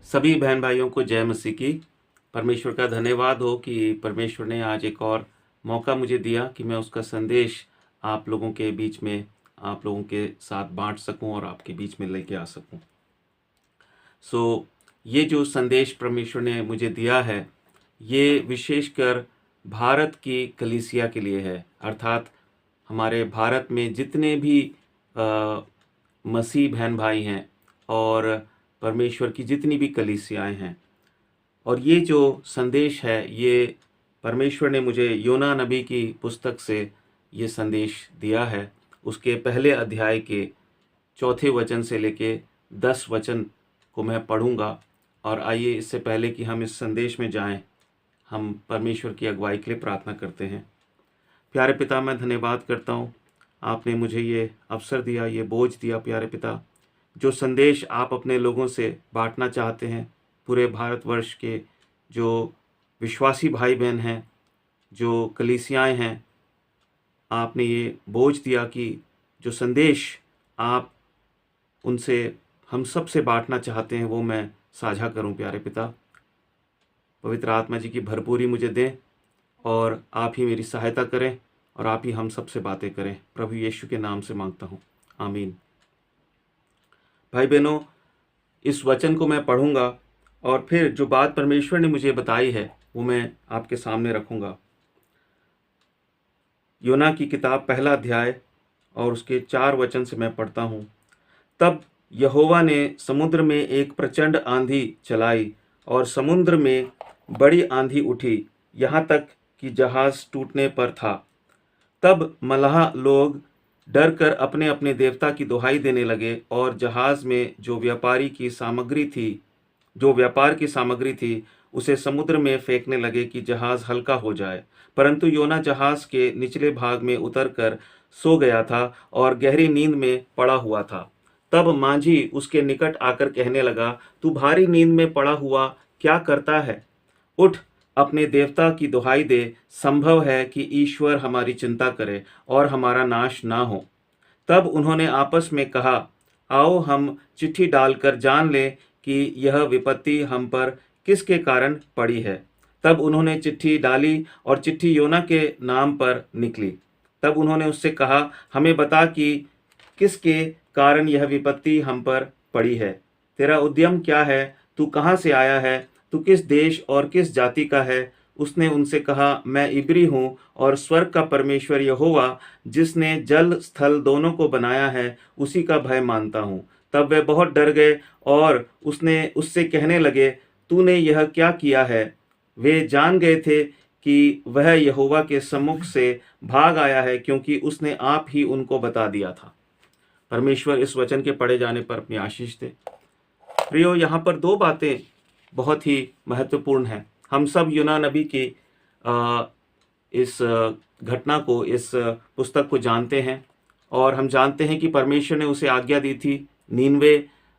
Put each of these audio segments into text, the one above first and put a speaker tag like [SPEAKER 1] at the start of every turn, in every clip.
[SPEAKER 1] सभी बहन भाइयों को जय मसीह की। परमेश्वर का धन्यवाद हो कि परमेश्वर ने आज एक और मौका मुझे दिया कि मैं उसका संदेश आप लोगों के बीच में, आप लोगों के साथ बांट सकूं और आपके बीच में लेके आ सकूं। ये जो संदेश परमेश्वर ने मुझे दिया है, ये विशेषकर भारत की कलीसिया के लिए है। अर्थात हमारे भारत में जितने भी मसीह बहन भाई हैं और परमेश्वर की जितनी भी कलीसियाएं हैं, और ये जो संदेश है, ये परमेश्वर ने मुझे योना नबी की पुस्तक से ये संदेश दिया है। उसके पहले अध्याय के 4 वचन से लेके 10 वचन को मैं पढ़ूंगा। और आइए, इससे पहले कि हम इस संदेश में जाएं, हम परमेश्वर की अगुवाई के लिए प्रार्थना करते हैं। प्यारे पिता, मैं धन्यवाद करता हूँ, आपने मुझे ये अवसर दिया, ये बोझ दिया। प्यारे पिता, जो संदेश आप अपने लोगों से बांटना चाहते हैं, पूरे भारतवर्ष के जो विश्वासी भाई बहन हैं, जो कलीसियाएं हैं, आपने ये बोझ दिया कि जो संदेश आप उनसे, हम सब से बांटना चाहते हैं, वो मैं साझा करूं। प्यारे पिता, पवित्र आत्मा जी की भरपूरी मुझे दें और आप ही मेरी सहायता करें और आप ही हम सब से बातें करें। प्रभु यीशु के नाम से मांगता हूं, आमीन। भाई बहनों, इस वचन को मैं पढ़ूंगा और फिर जो बात परमेश्वर ने मुझे बताई है वो मैं आपके सामने रखूंगा। योना की किताब पहला अध्याय और उसके 4 वचन से मैं पढ़ता हूं। तब यहोवा ने समुद्र में एक प्रचंड आंधी चलाई और समुद्र में बड़ी आंधी उठी, यहाँ तक कि जहाज टूटने पर था। तब मल्लाह लोग डर कर अपने अपने देवता की दुहाई देने लगे और जहाज में जो व्यापार की सामग्री थी उसे समुद्र में फेंकने लगे कि जहाज हल्का हो जाए। परंतु योना जहाज के निचले भाग में उतरकर सो गया था और गहरी नींद में पड़ा हुआ था। तब मांझी उसके निकट आकर कहने लगा, तू भारी नींद में पड़ा हुआ क्या करता है? उठ, अपने देवता की दुहाई दे। संभव है कि ईश्वर हमारी चिंता करे और हमारा नाश ना हो। तब उन्होंने आपस में कहा, आओ हम चिट्ठी डालकर जान लें कि यह विपत्ति हम पर किसके कारण पड़ी है। तब उन्होंने चिट्ठी डाली और चिट्ठी योना के नाम पर निकली। तब उन्होंने उससे कहा, हमें बता कि किसके कारण यह विपत्ति हम पर पड़ी है। तेरा उद्यम क्या है? तू कहाँ से आया है? तू किस देश और किस जाति का है? उसने उनसे कहा, मैं इब्री हूँ और स्वर्ग का परमेश्वर यहोवा, जिसने जल स्थल दोनों को बनाया है, उसी का भय मानता हूँ। तब वे बहुत डर गए और उससे कहने लगे, तूने यह क्या किया है? वे जान गए थे कि वह यहोवा के सम्मुख से भाग आया है, क्योंकि उसने आप ही उनको बता दिया था। परमेश्वर इस वचन के पढ़े जाने पर अपनी आशीष दे। प्रियो, यहाँ पर 2 बातें बहुत ही महत्वपूर्ण हैं। हम सब योना नबी की इस घटना को, इस पुस्तक को जानते हैं और हम जानते हैं कि परमेश्वर ने उसे आज्ञा दी थी नीनवे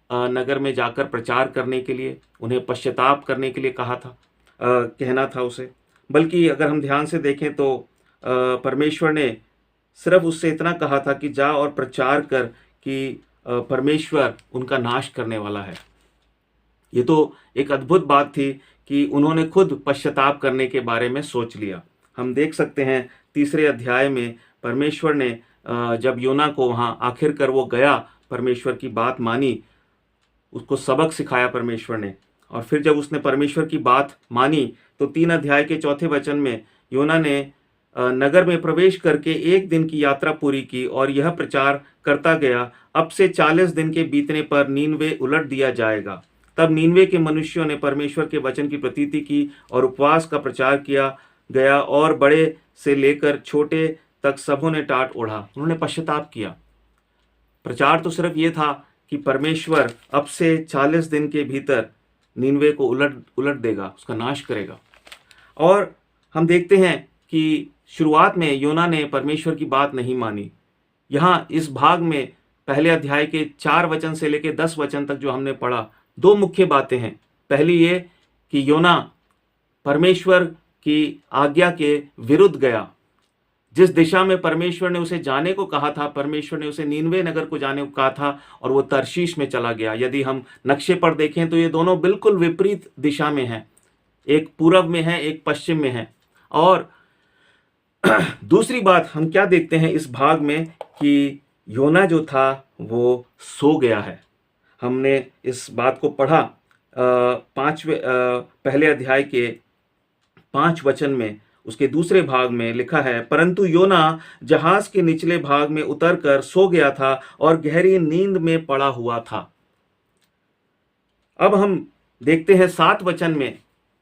[SPEAKER 1] नगर में जाकर प्रचार करने के लिए, उन्हें पश्चाताप करने के लिए कहना था उसे। बल्कि अगर हम ध्यान से देखें तो परमेश्वर ने सिर्फ उससे इतना कहा था कि जा और प्रचार कर कि परमेश्वर उनका नाश करने वाला है। ये तो एक अद्भुत बात थी कि उन्होंने खुद पश्चाताप करने के बारे में सोच लिया। हम देख सकते हैं 3 अध्याय में परमेश्वर ने जब योना को वहाँ आखिरकार वो गया, परमेश्वर की बात मानी, उसको सबक सिखाया परमेश्वर ने। और फिर जब उसने परमेश्वर की बात मानी तो 3 अध्याय के 4 वचन में योना ने नगर में प्रवेश करके 1 दिन की यात्रा पूरी की और यह प्रचार करता गया, अब से 40 दिन के बीतने पर नीनवे उलट दिया जाएगा। तब नीनवे के मनुष्यों ने परमेश्वर के वचन की प्रतीति की और उपवास का प्रचार किया गया और बड़े से लेकर छोटे तक सबों ने टाट ओढ़ा। उन्होंने पश्चाताप किया। प्रचार तो सिर्फ ये था कि परमेश्वर अब से 40 दिन के भीतर नीनवे को उलट देगा, उसका नाश करेगा। और हम देखते हैं कि शुरुआत में योना ने परमेश्वर की बात नहीं मानी। यहाँ इस भाग में पहले अध्याय के 4 वचन से लेकर 10 वचन तक जो हमने पढ़ा, 2 मुख्य बातें हैं। पहली ये कि योना परमेश्वर की आज्ञा के विरुद्ध गया, जिस दिशा में परमेश्वर ने उसे जाने को कहा था, परमेश्वर ने उसे नीनवे नगर को जाने को कहा था, और वो तर्शीश में चला गया। यदि हम नक्शे पर देखें तो ये दोनों बिल्कुल विपरीत दिशा में हैं। एक पूरब में है, एक पश्चिम में है। और दूसरी बात हम क्या देखते हैं इस भाग में कि योना जो था वो सो गया है। हमने इस बात को पढ़ा पहले अध्याय के 5 वचन में। उसके दूसरे भाग में लिखा है, परंतु योना जहाज के निचले भाग में उतरकर सो गया था और गहरी नींद में पड़ा हुआ था। अब हम देखते हैं 7 वचन में,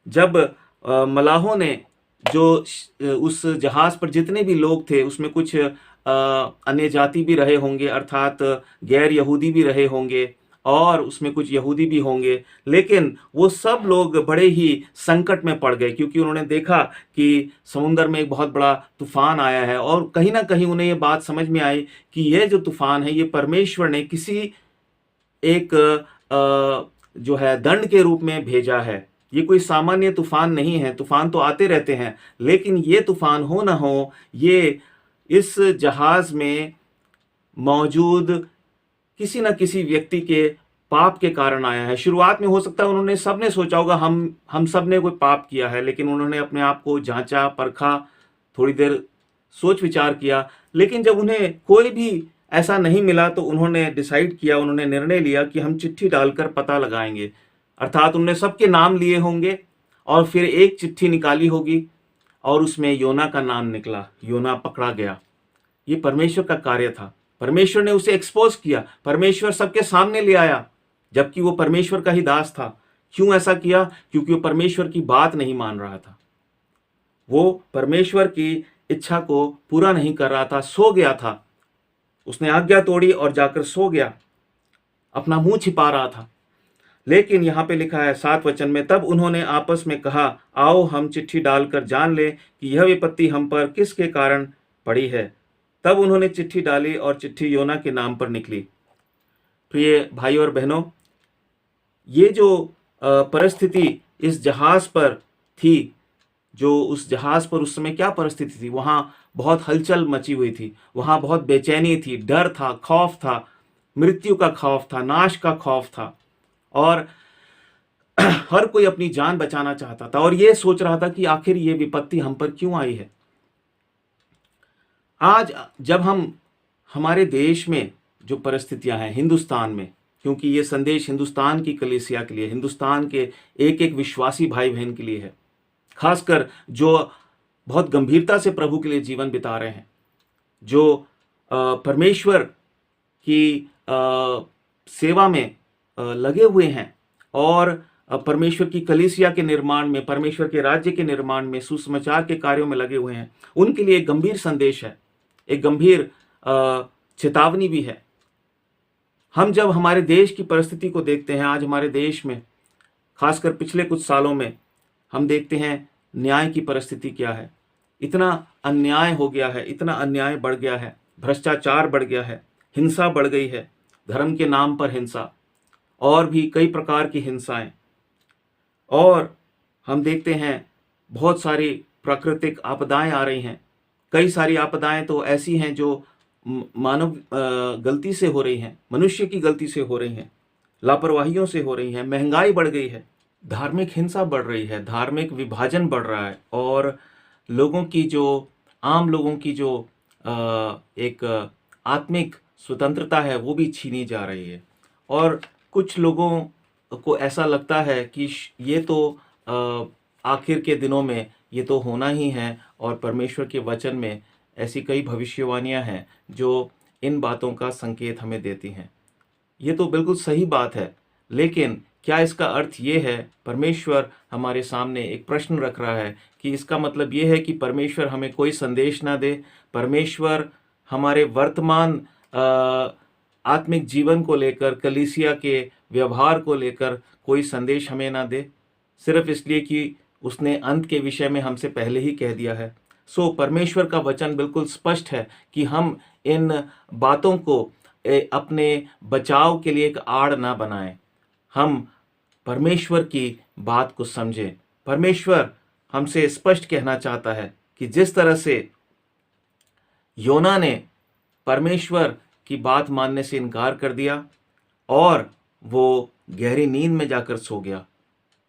[SPEAKER 1] जब मलाहों ने जो उस जहाज पर जितने भी लोग थे उसमें कुछ अन्य जाति भी रहे होंगे, अर्थात गैर यहूदी भी रहे होंगे, और उसमें कुछ यहूदी भी होंगे, लेकिन वो सब लोग बड़े ही संकट में पड़ गए, क्योंकि उन्होंने देखा कि समुद्र में एक बहुत बड़ा तूफान आया है, और कहीं ना कहीं उन्हें ये बात समझ में आई कि ये जो तूफान है ये परमेश्वर ने किसी एक जो है दंड के रूप में भेजा है। ये कोई सामान्य तूफान नहीं है। तूफान तो आते रहते हैं, लेकिन ये तूफान हो ना हो, ये इस जहाज में मौजूद किसी न किसी व्यक्ति के पाप के कारण आया है। शुरुआत में हो सकता है उन्होंने सबने सोचा होगा हम सब ने कोई पाप किया है, लेकिन उन्होंने अपने आप को जांचा परखा, थोड़ी देर सोच विचार किया, लेकिन जब उन्हें कोई भी ऐसा नहीं मिला तो उन्होंने डिसाइड किया, उन्होंने निर्णय लिया कि हम चिट्ठी डालकर पता लगाएंगे। अर्थात उन्होंने सबके नाम लिए होंगे और फिर एक चिट्ठी निकाली होगी और उसमें योना का नाम निकला। योना पकड़ा गया। ये परमेश्वर का कार्य था। परमेश्वर ने उसे एक्सपोज किया, परमेश्वर सबके सामने ले आया, जबकि वो परमेश्वर का ही दास था। क्यों ऐसा किया? क्योंकि वो परमेश्वर की बात नहीं मान रहा था, वो परमेश्वर की इच्छा को पूरा नहीं कर रहा था, सो गया था। उसने आज्ञा तोड़ी और जाकर सो गया, अपना मुंह छिपा रहा था। लेकिन यहां पे लिखा है 7 वचन में, तब उन्होंने आपस में कहा, आओ हम चिट्ठी डालकर जान ले कि यह विपत्ति हम पर किसके कारण पड़ी है। तब उन्होंने चिट्ठी डाली और चिट्ठी योना के नाम पर निकली। प्रिय भाई और बहनों, ये जो परिस्थिति इस जहाज पर थी, जो उस जहाज पर उस समय क्या परिस्थिति थी, वहां बहुत हलचल मची हुई थी, वहां बहुत बेचैनी थी, डर था, खौफ था, मृत्यु का खौफ था, नाश का खौफ था, और हर कोई अपनी जान बचाना चाहता था और यह सोच रहा था कि आखिर ये विपत्ति हम पर क्यों आई है। आज जब हम हमारे देश में जो परिस्थितियां हैं, हिंदुस्तान में, क्योंकि ये संदेश हिंदुस्तान की कलीसिया के लिए, हिंदुस्तान के एक एक विश्वासी भाई बहन के लिए है, खासकर जो बहुत गंभीरता से प्रभु के लिए जीवन बिता रहे हैं, जो परमेश्वर की सेवा में लगे हुए हैं और परमेश्वर की कलीसिया के निर्माण में, परमेश्वर के राज्य के निर्माण में, सुसमाचार के कार्यों में लगे हुए हैं। उनके लिए एक गंभीर संदेश है, एक गंभीर चेतावनी भी है। हम जब हमारे देश की परिस्थिति को देखते हैं, आज हमारे देश में खासकर पिछले कुछ सालों में हम देखते हैं न्याय की परिस्थिति क्या है। इतना अन्याय हो गया है, इतना अन्याय बढ़ गया है, भ्रष्टाचार बढ़ गया है, हिंसा बढ़ गई है, धर्म के नाम पर हिंसा और भी कई प्रकार की हिंसाएं। और हम देखते हैं बहुत सारी प्राकृतिक आपदाएं आ रही हैं। कई सारी आपदाएं तो ऐसी हैं जो मानव गलती से हो रही हैं, मनुष्य की गलती से हो रही हैं, लापरवाहियों से हो रही हैं। महंगाई बढ़ गई है, धार्मिक हिंसा बढ़ रही है, धार्मिक विभाजन बढ़ रहा है, और लोगों की जो आम लोगों की जो एक आत्मिक स्वतंत्रता है वो भी छीनी जा रही है। और कुछ लोगों को ऐसा लगता है कि ये तो आखिर के दिनों में ये तो होना ही है, और परमेश्वर के वचन में ऐसी कई भविष्यवाणियां हैं जो इन बातों का संकेत हमें देती हैं। ये तो बिल्कुल सही बात है, लेकिन क्या इसका अर्थ ये है, परमेश्वर हमारे सामने एक प्रश्न रख रहा है कि इसका मतलब ये है कि परमेश्वर हमें कोई संदेश ना दे, परमेश्वर हमारे वर्तमान आत्मिक जीवन को लेकर, कलीसिया के व्यवहार को लेकर कोई संदेश हमें ना दे, सिर्फ इसलिए कि उसने अंत के विषय में हमसे पहले ही कह दिया है। परमेश्वर का वचन बिल्कुल स्पष्ट है कि हम इन बातों को अपने बचाव के लिए एक आड़ ना बनाएं, हम परमेश्वर की बात को समझें। परमेश्वर हमसे स्पष्ट कहना चाहता है कि जिस तरह से योना ने परमेश्वर की बात मानने से इनकार कर दिया और वो गहरी नींद में जाकर सो गया।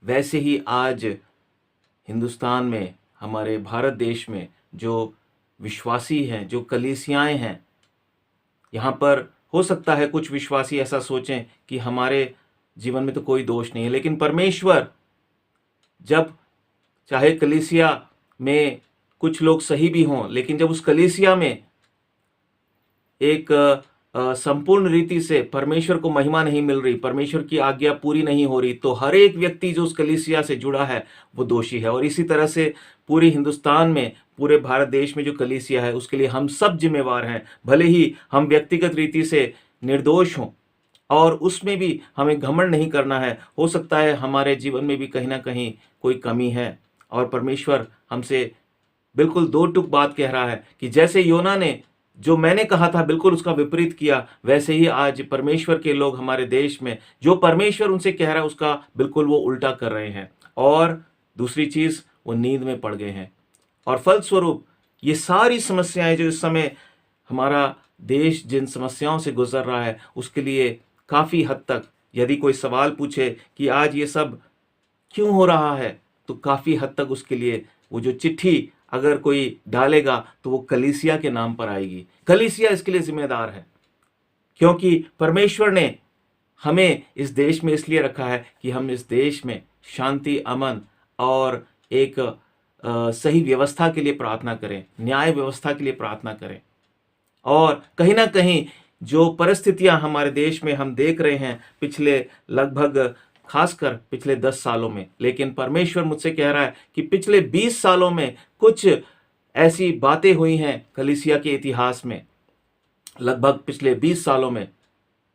[SPEAKER 1] वैसे ही आज हिंदुस्तान में, हमारे भारत देश में जो विश्वासी हैं, जो कलीसियाएं हैं, यहाँ पर हो सकता है कुछ विश्वासी ऐसा सोचें कि हमारे जीवन में तो कोई दोष नहीं है, लेकिन परमेश्वर जब, चाहे कलीसिया में कुछ लोग सही भी हों, लेकिन जब उस कलीसिया में एक संपूर्ण रीति से परमेश्वर को महिमा नहीं मिल रही, परमेश्वर की आज्ञा पूरी नहीं हो रही, तो हर एक व्यक्ति जो उस कलीसिया से जुड़ा है वो दोषी है। और इसी तरह से पूरे हिंदुस्तान में, पूरे भारत देश में जो कलीसिया है उसके लिए हम सब जिम्मेवार हैं। भले ही हम व्यक्तिगत रीति से निर्दोष हों और उसमें भी हमें घमंड नहीं करना है। हो सकता है हमारे जीवन में भी कहीं ना कहीं कोई कमी है और परमेश्वर हमसे बिल्कुल दो टूक बात कह रहा है कि जैसे योना ने जो मैंने कहा था बिल्कुल उसका विपरीत किया, वैसे ही आज परमेश्वर के लोग हमारे देश में जो परमेश्वर उनसे कह रहा है उसका बिल्कुल वो उल्टा कर रहे हैं। और दूसरी चीज, वो नींद में पड़ गए हैं और फलस्वरूप ये सारी समस्याएं जो इस समय हमारा देश जिन समस्याओं से गुजर रहा है उसके लिए काफी हद तक, यदि कोई सवाल पूछे कि आज ये सब क्यों हो रहा है, तो काफी हद तक उसके लिए वो जो चिट्ठी अगर कोई डालेगा तो वो कलीसिया के नाम पर आएगी। कलीसिया इसके लिए जिम्मेदार है, क्योंकि परमेश्वर ने हमें इस देश में इसलिए रखा है कि हम इस देश में शांति, अमन और एक सही व्यवस्था के लिए प्रार्थना करें, न्याय व्यवस्था के लिए प्रार्थना करें। और कहीं ना कहीं जो परिस्थितियां हमारे देश में हम देख रहे हैं पिछले लगभग, खासकर पिछले 10 सालों में, लेकिन परमेश्वर मुझसे कह रहा है कि पिछले 20 सालों में कुछ ऐसी बातें हुई हैं कलीसिया के इतिहास में, लगभग पिछले 20 सालों में,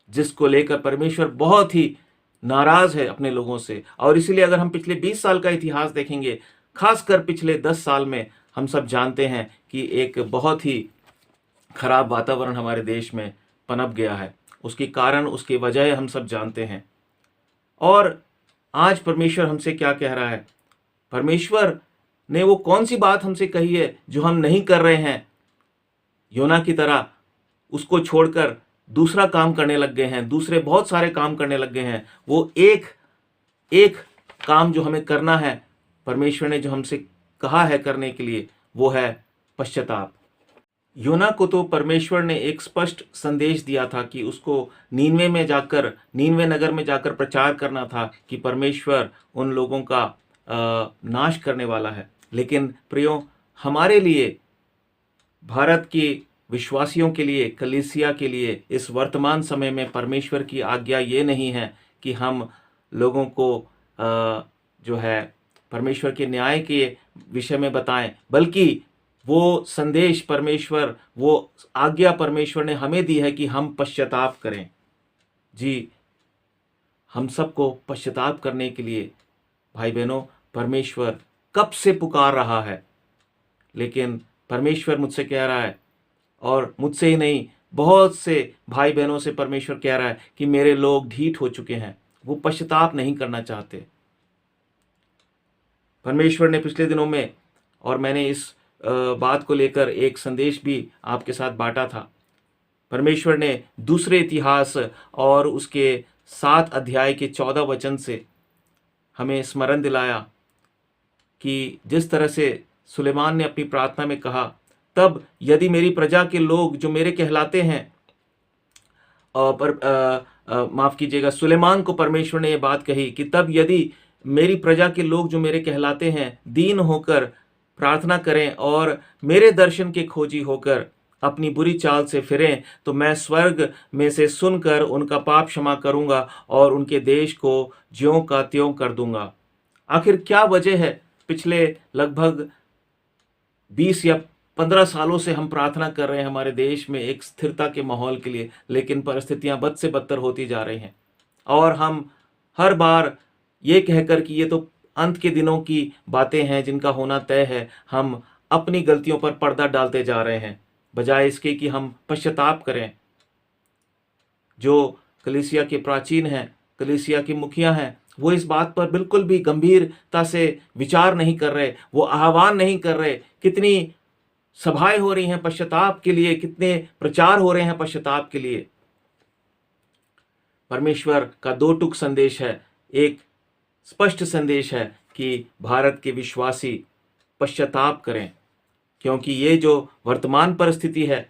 [SPEAKER 1] जिसको लेकर परमेश्वर बहुत ही नाराज है अपने लोगों से। और इसीलिए अगर हम पिछले 20 साल का इतिहास देखेंगे, खासकर पिछले 10 साल में, हम सब जानते हैं कि एक बहुत ही खराब वातावरण हमारे देश में पनप गया है। उसकी कारण, उसकी वजह हम सब जानते हैं। और आज परमेश्वर हमसे क्या कह रहा है? परमेश्वर ने वो कौन सी बात हमसे कही है जो हम नहीं कर रहे हैं? योना की तरह उसको छोड़कर दूसरा काम करने लग गए हैं, दूसरे बहुत सारे काम करने लग गए हैं। वो एक एक काम जो हमें करना है, परमेश्वर ने जो हमसे कहा है करने के लिए, वो है पश्चाताप। योना को तो परमेश्वर ने एक स्पष्ट संदेश दिया था कि उसको नीनवे नगर में जाकर प्रचार करना था कि परमेश्वर उन लोगों का नाश करने वाला है। लेकिन प्रियो, हमारे लिए, भारत के विश्वासियों के लिए, कलीसिया के लिए इस वर्तमान समय में परमेश्वर की आज्ञा ये नहीं है कि हम लोगों को जो है परमेश्वर के न्याय के विषय में बताएं, बल्कि वो संदेश परमेश्वर, वो आज्ञा परमेश्वर ने हमें दी है कि हम पश्चाताप करें। जी, हम सबको पश्चाताप करने के लिए भाई बहनों परमेश्वर कब से पुकार रहा है। लेकिन परमेश्वर मुझसे कह रहा है, और मुझसे ही नहीं, बहुत से भाई बहनों से परमेश्वर कह रहा है कि मेरे लोग ढीठ हो चुके हैं, वो पश्चाताप नहीं करना चाहते। परमेश्वर ने पिछले दिनों में, और मैंने इस बात को लेकर एक संदेश भी आपके साथ बांटा था, परमेश्वर ने दूसरे इतिहास और उसके 7 अध्याय के 14 वचन से हमें स्मरण दिलाया कि जिस तरह से सुलेमान ने अपनी प्रार्थना में कहा, तब यदि मेरी प्रजा के लोग जो मेरे कहलाते हैं, माफ कीजिएगा, सुलेमान को परमेश्वर ने यह बात कही कि तब यदि मेरी प्रजा के लोग जो मेरे कहलाते हैं दीन होकर प्रार्थना करें और मेरे दर्शन के खोजी होकर अपनी बुरी चाल से फिरें, तो मैं स्वर्ग में से सुनकर उनका पाप क्षमा करूंगा और उनके देश को ज्यों का त्यों कर दूंगा। आखिर क्या वजह है? पिछले लगभग 20 या 15 सालों से हम प्रार्थना कर रहे हैं हमारे देश में एक स्थिरता के माहौल के लिए, लेकिन परिस्थितियां बद से बदतर होती जा रही हैं। और हम हर बार ये कहकर कि ये तो अंत के दिनों की बातें हैं जिनका होना तय है, हम अपनी गलतियों पर पर्दा डालते जा रहे हैं, बजाय इसके कि हम पश्चाताप करें। जो कलीसिया के प्राचीन हैं, कलीसिया के मुखिया हैं, वो इस बात पर बिल्कुल भी गंभीरता से विचार नहीं कर रहे, वो आह्वान नहीं कर रहे। कितनी सभाएं हो रही हैं पश्चाताप के लिए, कितने प्रचार हो रहे हैं पश्चाताप के लिए। परमेश्वर का दो टूक संदेश है। एक स्पष्ट संदेश है कि भारत के विश्वासी पश्चाताप करें, क्योंकि ये जो वर्तमान परिस्थिति है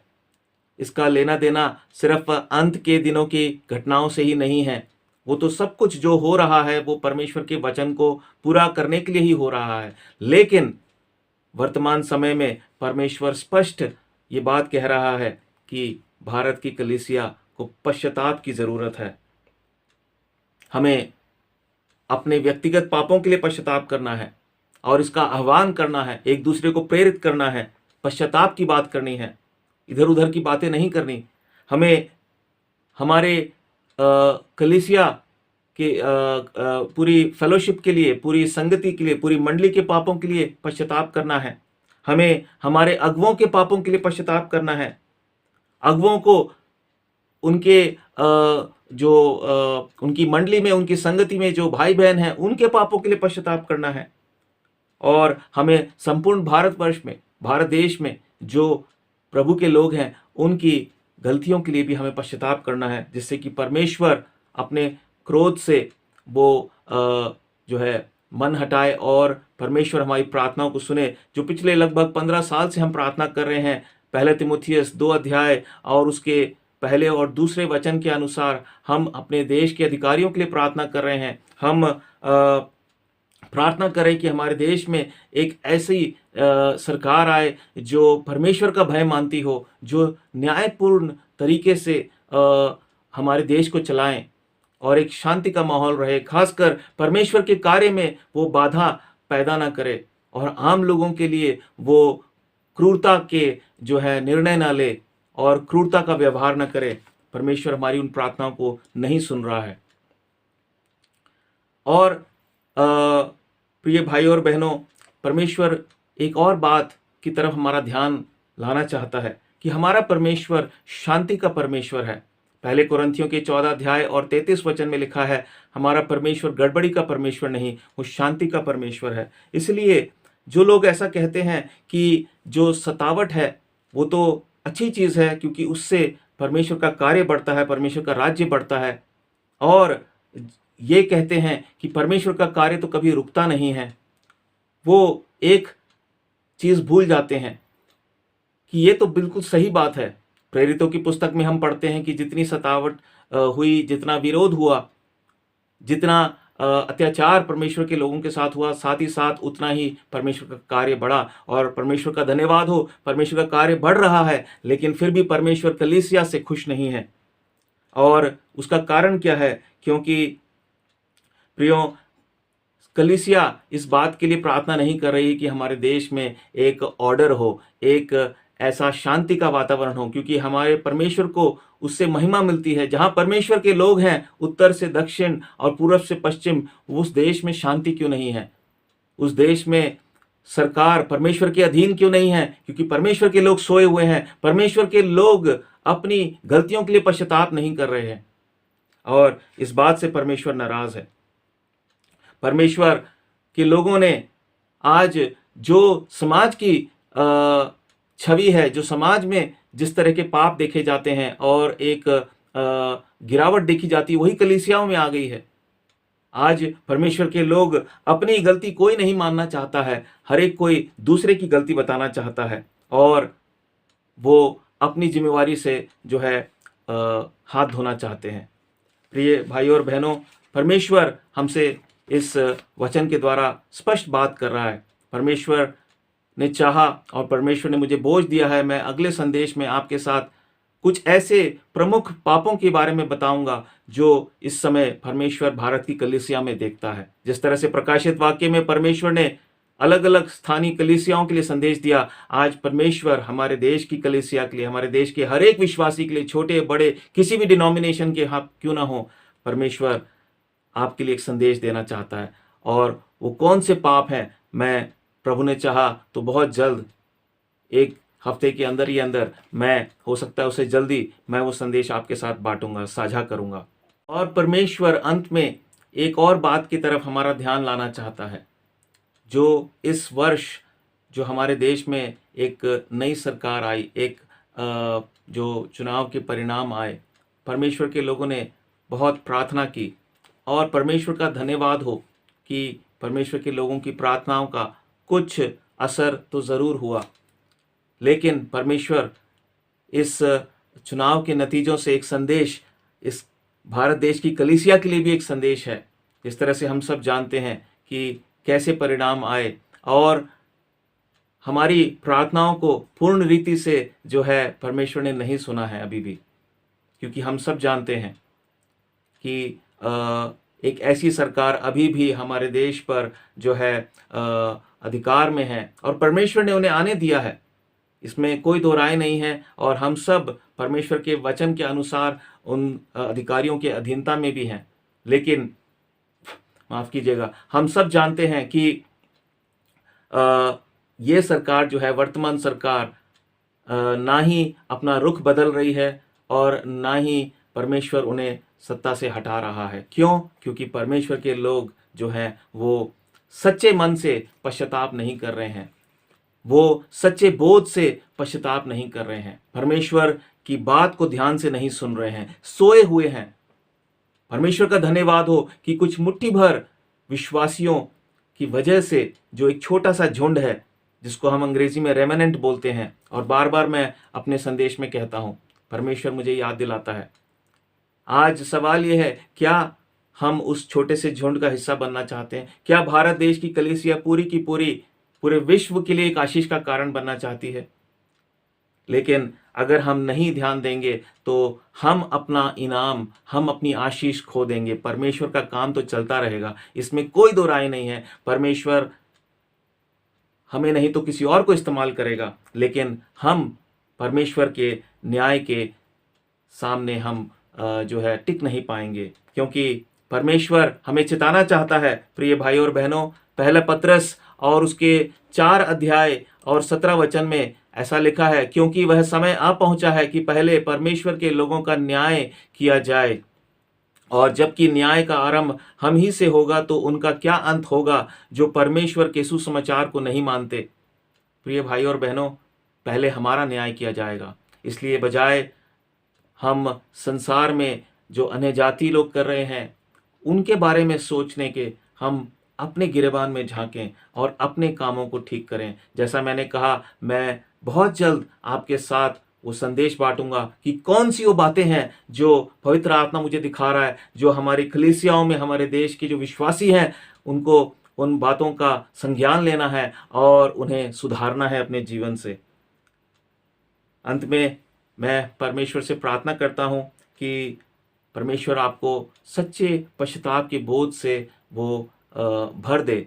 [SPEAKER 1] इसका लेना देना सिर्फ अंत के दिनों की घटनाओं से ही नहीं है। वो तो सब कुछ जो हो रहा है वो परमेश्वर के वचन को पूरा करने के लिए ही हो रहा है। लेकिन वर्तमान समय में परमेश्वर स्पष्ट ये बात कह रहा है कि भारत की कलीसिया को पश्चाताप की जरूरत है। हमें अपने व्यक्तिगत पापों के लिए पश्चाताप करना है और इसका आह्वान करना है, एक दूसरे को प्रेरित करना है, पश्चाताप की बात करनी है, इधर उधर की बातें नहीं करनी। हमें हमारे कलीसिया के पूरी फेलोशिप के लिए, पूरी संगति के लिए, पूरी मंडली के पापों के लिए पश्चाताप करना है। हमें हमारे अगुओं के पापों के लिए पश्चाताप करना है। अगुओं को उनके उनकी मंडली में, उनकी संगति में जो भाई बहन हैं उनके पापों के लिए पश्चाताप करना है। और हमें संपूर्ण भारतवर्ष में, भारत देश में जो प्रभु के लोग हैं उनकी गलतियों के लिए भी हमें पश्चाताप करना है, जिससे कि परमेश्वर अपने क्रोध से वो जो है मन हटाए और परमेश्वर हमारी प्रार्थनाओं को सुने। जो पिछले लगभग 15 साल से हम प्रार्थना कर रहे हैं, पहले तिमुथियुस 2 अध्याय और उसके पहले और दूसरे वचन के अनुसार हम अपने देश के अधिकारियों के लिए प्रार्थना कर रहे हैं। हम प्रार्थना करें कि हमारे देश में एक ऐसी सरकार आए जो परमेश्वर का भय मानती हो, जो न्यायपूर्ण तरीके से हमारे देश को चलाएं और एक शांति का माहौल रहे। खासकर परमेश्वर के कार्य में वो बाधा पैदा ना करे और आम लोगों के लिए वो क्रूरता के जो है निर्णय ना ले और क्रूरता का व्यवहार ना करे। परमेश्वर हमारी उन प्रार्थनाओं को नहीं सुन रहा है। और प्रिय भाई और बहनों, परमेश्वर एक और बात की तरफ हमारा ध्यान लाना चाहता है कि हमारा परमेश्वर शांति का परमेश्वर है। पहले कुरिन्थियों के 14 अध्याय और 33 वचन में लिखा है, हमारा परमेश्वर गड़बड़ी का परमेश्वर नहीं, वो शांति का परमेश्वर है। इसलिए जो लोग ऐसा कहते हैं कि जो सतावट है वो तो अच्छी चीज़ है, क्योंकि उससे परमेश्वर का कार्य बढ़ता है, परमेश्वर का राज्य बढ़ता है, और ये कहते हैं कि परमेश्वर का कार्य तो कभी रुकता नहीं है, वो एक चीज़ भूल जाते हैं कि ये तो बिल्कुल सही बात है। प्रेरितों की पुस्तक में हम पढ़ते हैं कि जितनी सतावट हुई, जितना विरोध हुआ, जितना अत्याचार परमेश्वर के लोगों के साथ हुआ, साथ ही साथ उतना ही परमेश्वर का कार्य बढ़ा। और परमेश्वर का धन्यवाद हो, परमेश्वर का कार्य बढ़ रहा है, लेकिन फिर भी परमेश्वर कलीसिया से खुश नहीं है। और उसका कारण क्या है? क्योंकि प्रियो, कलीसिया इस बात के लिए प्रार्थना नहीं कर रही कि हमारे देश में एक ऑर्डर हो, एक ऐसा शांति का वातावरण हो, क्योंकि हमारे परमेश्वर को उससे महिमा मिलती है। जहां परमेश्वर के लोग हैं, उत्तर से दक्षिण और पूर्व से पश्चिम, उस देश में शांति क्यों नहीं है? उस देश में सरकार परमेश्वर के अधीन क्यों नहीं है? क्योंकि परमेश्वर के लोग सोए हुए हैं, परमेश्वर के लोग अपनी गलतियों के लिए पश्चाताप नहीं कर रहे हैं, और इस बात से परमेश्वर नाराज है। परमेश्वर के लोगों ने आज जो समाज की छवि है, जो समाज में जिस तरह के पाप देखे जाते हैं और एक गिरावट देखी जाती है, वही कलीसियाओं में आ गई है। आज परमेश्वर के लोग अपनी गलती कोई नहीं मानना चाहता है, हर एक कोई दूसरे की गलती बताना चाहता है, और वो अपनी जिम्मेवारी से जो है हाथ धोना चाहते हैं। प्रिय भाई और बहनों, परमेश्वर हमसे इस वचन के द्वारा स्पष्ट बात कर रहा है। परमेश्वर ने चाहा और परमेश्वर ने मुझे बोझ दिया है, मैं अगले संदेश में आपके साथ कुछ ऐसे प्रमुख पापों के बारे में बताऊंगा जो इस समय परमेश्वर भारत की कलीसिया में देखता है। जिस तरह से प्रकाशित वाक्य में परमेश्वर ने अलग अलग स्थानीय कलीसियाओं के लिए संदेश दिया, आज परमेश्वर हमारे देश की कलीसिया के लिए, हमारे देश के हर एक विश्वासी के लिए, छोटे बड़े किसी भी डिनोमिनेशन के आप क्यों ना हो, परमेश्वर आपके लिए एक संदेश देना चाहता है। और वो कौन से पाप हैं, मैं प्रभु ने चाहा तो बहुत जल्द, एक हफ्ते के अंदर ही अंदर, मैं हो सकता है उससे जल्दी मैं वो संदेश आपके साथ बांटूंगा, साझा करूंगा। और परमेश्वर अंत में एक और बात की तरफ हमारा ध्यान लाना चाहता है, जो इस वर्ष जो हमारे देश में एक नई सरकार आई, एक जो चुनाव के परिणाम आए, परमेश्वर के लोगों ने बहुत प्रार्थना की और परमेश्वर का धन्यवाद हो कि परमेश्वर के लोगों की प्रार्थनाओं का कुछ असर तो ज़रूर हुआ। लेकिन परमेश्वर इस चुनाव के नतीजों से एक संदेश इस भारत देश की कलीसिया के लिए भी एक संदेश है। जिस तरह से हम सब जानते हैं कि कैसे परिणाम आए और हमारी प्रार्थनाओं को पूर्ण रीति से जो है परमेश्वर ने नहीं सुना है अभी भी, क्योंकि हम सब जानते हैं कि एक ऐसी सरकार अभी भी हमारे देश पर जो है अधिकार में है और परमेश्वर ने उन्हें आने दिया है, इसमें कोई दो राय नहीं है। और हम सब परमेश्वर के वचन के अनुसार उन अधिकारियों के अधीनता में भी हैं। लेकिन माफ़ कीजिएगा, हम सब जानते हैं कि ये सरकार जो है, वर्तमान सरकार, ना ही अपना रुख बदल रही है और ना ही परमेश्वर उन्हें सत्ता से हटा रहा है। क्यों? क्योंकि परमेश्वर के लोग जो हैं वो सच्चे मन से पश्चाताप नहीं कर रहे हैं, वो सच्चे बोध से पश्चाताप नहीं कर रहे हैं, परमेश्वर की बात को ध्यान से नहीं सुन रहे हैं, सोए हुए हैं। परमेश्वर का धन्यवाद हो कि कुछ मुट्ठी भर विश्वासियों की वजह से जो एक छोटा सा झुंड है, जिसको हम अंग्रेजी में रेमेनेंट बोलते हैं, और बार बार मैं अपने संदेश में कहता हूं, परमेश्वर मुझे याद दिलाता है। आज सवाल यह है, क्या हम उस छोटे से झुंड का हिस्सा बनना चाहते हैं? क्या भारत देश की कलीसिया पूरी की पूरी पूरे विश्व के लिए एक आशीष का कारण बनना चाहती है? लेकिन अगर हम नहीं ध्यान देंगे तो हम अपना इनाम, हम अपनी आशीष खो देंगे। परमेश्वर का काम तो चलता रहेगा, इसमें कोई दो राय नहीं है। परमेश्वर हमें नहीं तो किसी और को इस्तेमाल करेगा, लेकिन हम परमेश्वर के न्याय के सामने हम जो है टिक नहीं पाएंगे, क्योंकि परमेश्वर हमें चिताना चाहता है। प्रिय भाई और बहनों, पहला पत्रस और उसके 4 अध्याय और 17 वचन में ऐसा लिखा है, क्योंकि वह समय आ पहुंचा है कि पहले परमेश्वर के लोगों का न्याय किया जाए, और जबकि न्याय का आरंभ हम ही से होगा तो उनका क्या अंत होगा जो परमेश्वर के सुसमाचार को नहीं मानते। प्रिय भाई और बहनों, पहले हमारा न्याय किया जाएगा। इसलिए बजाय हम संसार में जो अन्यजाति लोग कर रहे हैं उनके बारे में सोचने के, हम अपने गिरेबान में झांकें और अपने कामों को ठीक करें। जैसा मैंने कहा, मैं बहुत जल्द आपके साथ वो संदेश बांटूंगा कि कौन सी वो बातें हैं जो पवित्र आत्मा मुझे दिखा रहा है, जो हमारी कलीसियाओं में, हमारे देश के जो विश्वासी हैं, उनको उन बातों का संज्ञान लेना है और उन्हें सुधारना है अपने जीवन से। अंत में मैं परमेश्वर से प्रार्थना करता हूं कि परमेश्वर आपको सच्चे पश्चाताप के बोझ से वो भर दे।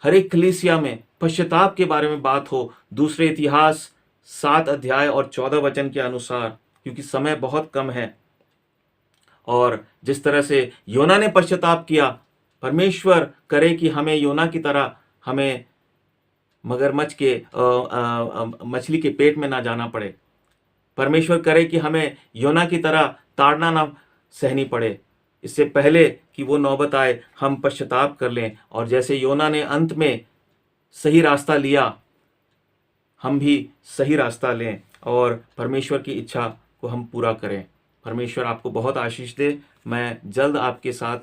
[SPEAKER 1] हर एक कलीसिया में पश्चाताप के बारे में बात हो, दूसरे इतिहास 7 अध्याय और 14 वचन के अनुसार, क्योंकि समय बहुत कम है। और जिस तरह से योना ने पश्चाताप किया, परमेश्वर करे कि हमें योना की तरह हमें मगरमच्छ के मछली के पेट में ना जाना पड़े। परमेश्वर करे कि हमें योना की तरह ताड़ना ना सहनी पड़े। इससे पहले कि वो नौबत आए, हम पश्चाताप कर लें और जैसे योना ने अंत में सही रास्ता लिया, हम भी सही रास्ता लें और परमेश्वर की इच्छा को हम पूरा करें। परमेश्वर आपको बहुत आशीष दे। मैं जल्द आपके साथ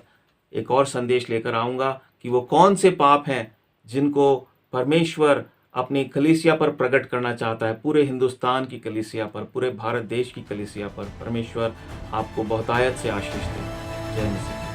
[SPEAKER 1] एक और संदेश लेकर आऊँगा कि वो कौन से पाप हैं जिनको परमेश्वर अपनी कलीसिया पर प्रकट करना चाहता है, पूरे हिंदुस्तान की कलीसिया पर, पूरे भारत देश की कलीसिया पर। परमेश्वर आपको बहुतायत से आशीष दे। जय मसीह।